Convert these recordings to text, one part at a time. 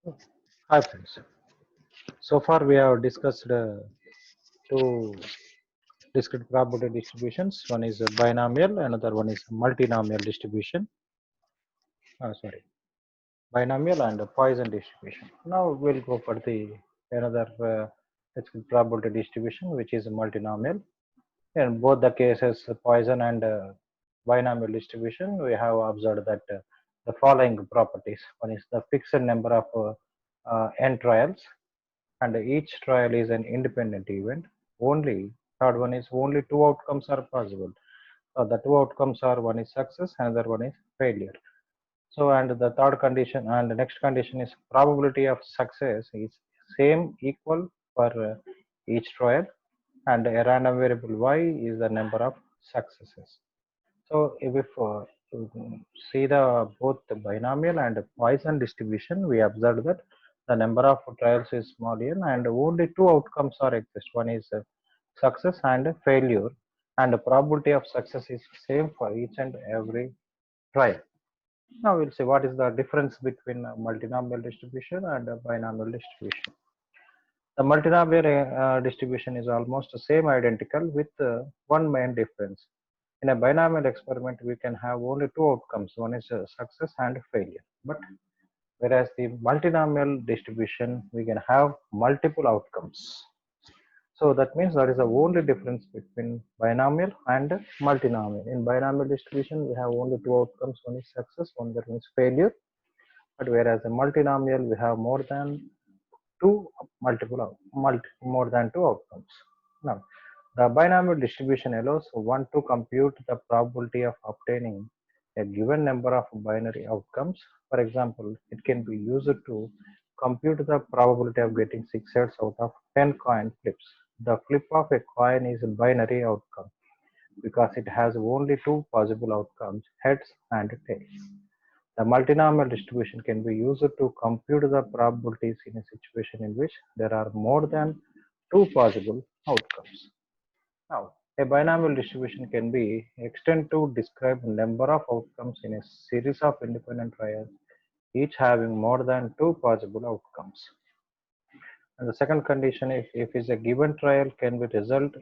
Hi friends. So far we have discussed two discrete probability distributions. One is a binomial, another one is a multinomial distribution. Sorry, binomial and a Poisson distribution. Now we'll go for the another discrete probability distribution, which is a multinomial. In both the cases, Poisson and binomial distribution, we have observed that the following properties. One is the fixed number of n trials, and each trial is an independent event. Only third one is only two outcomes are possible. The two outcomes are one is success, another one is failure. So and the third condition and the next condition is probability of success is same equal for each trial, and a random variable y is the number of successes. So if see the both the binomial and Poisson distribution, we observed that the number of trials is small n and only two outcomes are exist. One is success and failure, and the probability of success is same for each and every trial. Now we'll see what is the difference between a multinomial distribution and a binomial distribution. The multinomial distribution is almost the same identical with one main difference. In a binomial experiment, we can have only two outcomes. One is success and failure. But whereas the multinomial distribution, we can have multiple outcomes. So that means that is the only difference between binomial and multinomial. In binomial distribution, we have only two outcomes. One is success, one that means failure. But whereas in multinomial, we have more than more than two outcomes. Now, the binomial distribution allows one to compute the probability of obtaining a given number of binary outcomes. For example, it can be used to compute the probability of getting 6 heads out of 10 coin flips. The flip of a coin is a binary outcome because it has only two possible outcomes, heads and tails. The multinomial distribution can be used to compute the probabilities in a situation in which there are more than two possible outcomes. Now, a binomial distribution can be extended to describe number of outcomes in a series of independent trials, each having more than two possible outcomes. And the second condition, if is a given trial can be result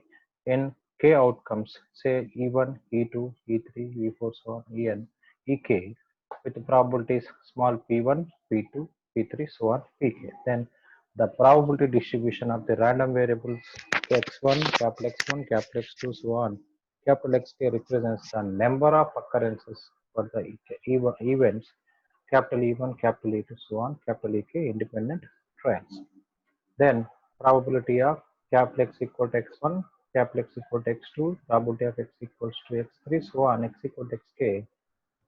in k outcomes, say E1, E2, E3, E4, so on, En, Ek, with probabilities small p1, p2, p3, so on, pk. Then the probability distribution of the random variables x1, capital X1, capital X2, so on, capital Xk represents the number of occurrences for the events, capital E1, capital E2, so on, capital Ek independent trials. Then probability of capital X equal to x1, capital X equal to x2, probability of x equals to x3, so on, x equal to xk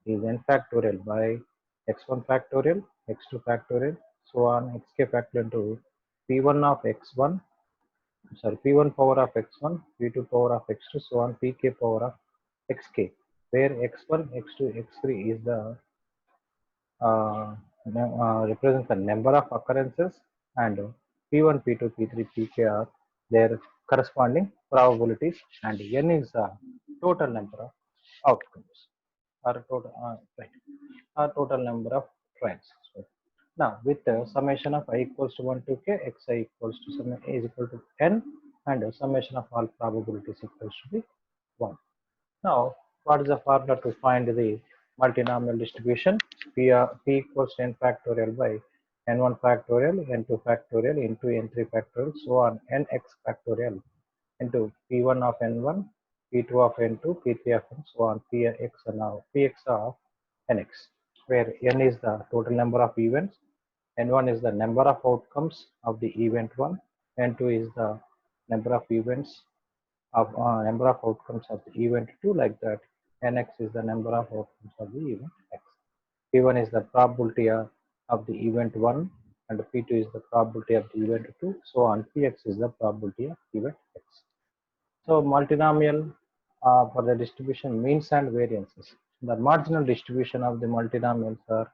is n factorial by x1 factorial, x2 factorial, so on, xk factorial into p1 of x1, sorry, p1 power of x1, p2 power of x2, so on, pk power of xk, where x1, x2, x3 is the represents the number of occurrences, and P1, P2, P3, Pk are their corresponding probabilities, and n is the total number of outcomes, or total number of trials. So now with the summation of I equals to 1 to k, xi equals to sum is equal to n, and summation of all probabilities equals to be 1. Now, what is the formula to find the multinomial distribution? P equals to n factorial by n1 factorial, n2 factorial into n3 factorial, so on, nx factorial into p1 of n1, p2 of n2, p3 of n, so on, px now px of nx, where n is the total number of events, n1 is the number of outcomes of the event 1, n2 is the number of events of number of outcomes of the event 2, like that. Nx is the number of outcomes of the event x. P1 is the probability of the event 1, and P2 is the probability of the event 2, so on. Px is the probability of event x. So multinomial for the distribution means and variances. The marginal distribution of the multinomials are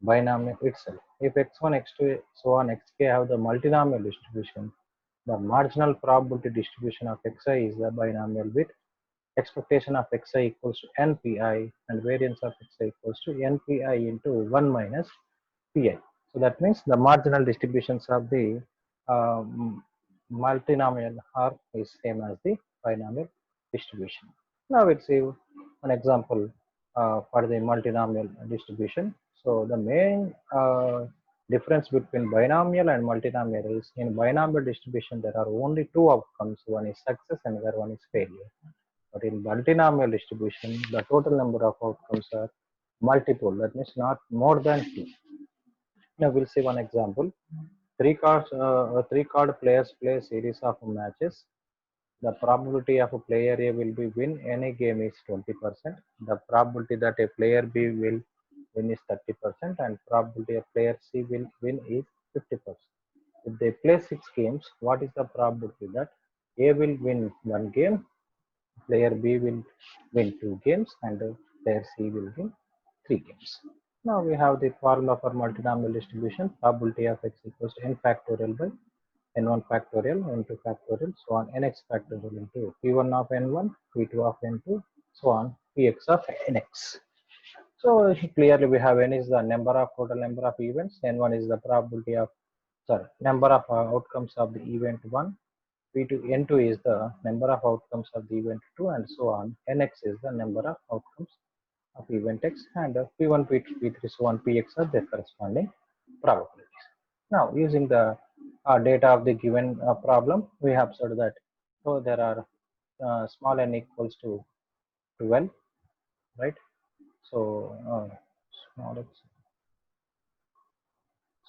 binomial itself. If x1, x2, so on, xk have the multinomial distribution, the marginal probability distribution of xi is the binomial with expectation of xi equals to npi and variance of xi equals to npi into 1 minus pi. So that means the marginal distributions of the multinomial are is same as the binomial distribution. Now we'll see an example for the multinomial distribution. So the main difference between binomial and multinomial is in binomial distribution there are only two outcomes. One is success and other one is failure. But in multinomial distribution, the total number of outcomes are multiple. That means not more than two. Now we'll see one example. Three card players play a series of matches. The probability of a player A will be win any game is 20%. The probability that a player B will win is 30%, and probability a player C will win is 50%. If they play 6 games, what is the probability that A will win 1 game, player B will win 2 games, and player C will win 3 games. Now we have the formula for multinomial distribution. Probability of x equals to n factorial by n1 factorial, n2 factorial, so on nx factorial into p1 of n1, p2 of n2, so on px of nx. So clearly we have n is the number of total number of events, n1 is the probability of number of outcomes of the event 1, p2 n2 is the number of outcomes of the event 2, and so on. Nx is the number of outcomes of event x, and p1 p2 p3 so on px are their corresponding probabilities. Now using the data of the given problem, we have observed that so there are small n equals to 12, right? So small x,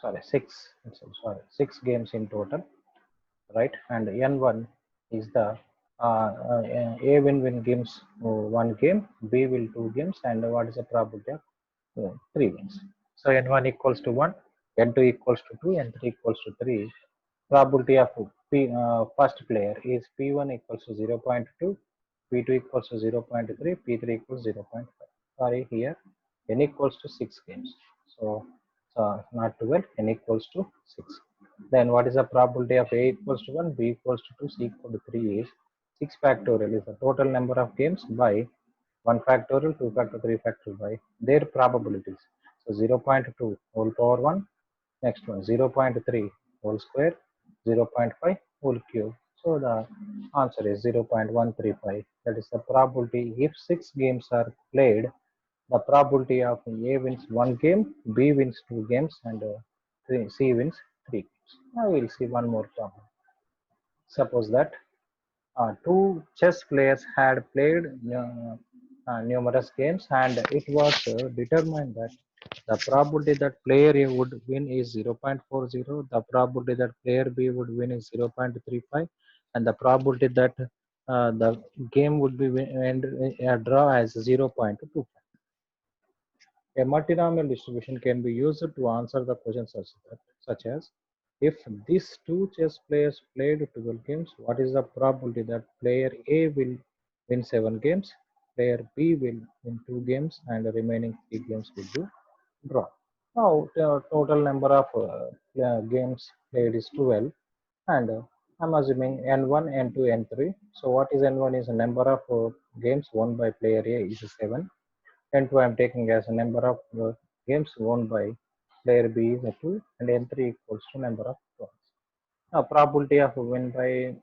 sorry 6, sorry 6 games in total, right? And n1 is the A win games 1 game, B will 2 games, and what is the probability of 3 wins? So n1 equals to 1, n2 equals to 2, n3 equals to 3. Probability of first player is p1 equals to 0.2, p2 equals to 0.3, p3 equals 0.5. Sorry, here n equals to 6 games. So not 12, n equals to 6. Then what is the probability of A equals to 1, B equals to 2, C equals to 3 is 6 factorial is the total number of games by 1 factorial, 2 factorial, 3 factorial by their probabilities. So 0.2 whole power 1, next one 0.3 whole square, 0.5 whole cube. So the answer is 0.135. That is the probability if 6 games are played, the probability of A wins 1 game, B wins 2 games, and C wins 3 games. Now we'll see one more problem. Suppose that two chess players had played numerous games, and it was determined that the probability that player A would win is 0.40, the probability that player B would win is 0.35, and the probability that the game would be end a draw as 0.25. A multinomial distribution can be used to answer the question such as if these two chess players played 12 games, what is the probability that player A will win 7 games, player B will win 2 games, and the remaining 3 games will be draw. Now, the total number of games played is 12, and I'm assuming N1, N2, N3. So, what is N1 is a number of games won by player A is 7. N2 I'm taking as a number of games won by player B is a 2, and N3 equals to number of points. Now probability of win by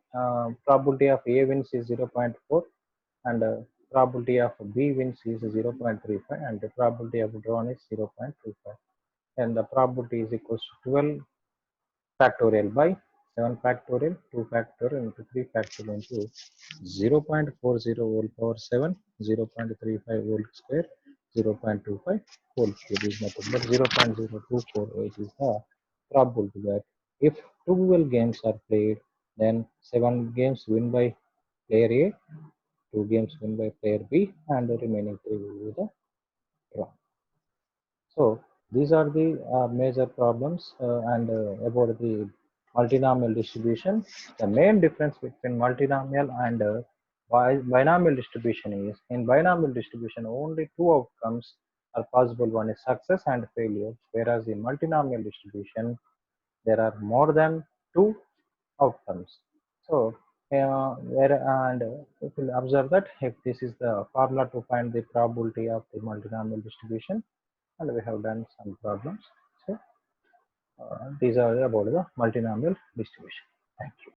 probability of A wins is 0.4, and probability of B wins is 0.35, and the probability of drawn is 0.25, and the probability is equals to 12 factorial by 7 factorial, 2 factorial into 3 factorial into 0.40 whole power 7, 0.35 whole square, 0.25 whole cube is nothing but 0.024, which is the probability that if 12 games are played, then 7 games win by player A, 2 games win by player B, and the remaining 3 will be the draw. So these are the major problems and about the multinomial distribution. The main difference between multinomial and binomial distribution is in binomial distribution only two outcomes are possible. One is success and failure, whereas in multinomial distribution there are more than two outcomes. So where and if you observe that if this is the formula to find the probability of the multinomial distribution, and we have done some problems. So These are about the multinomial distribution. Thank you.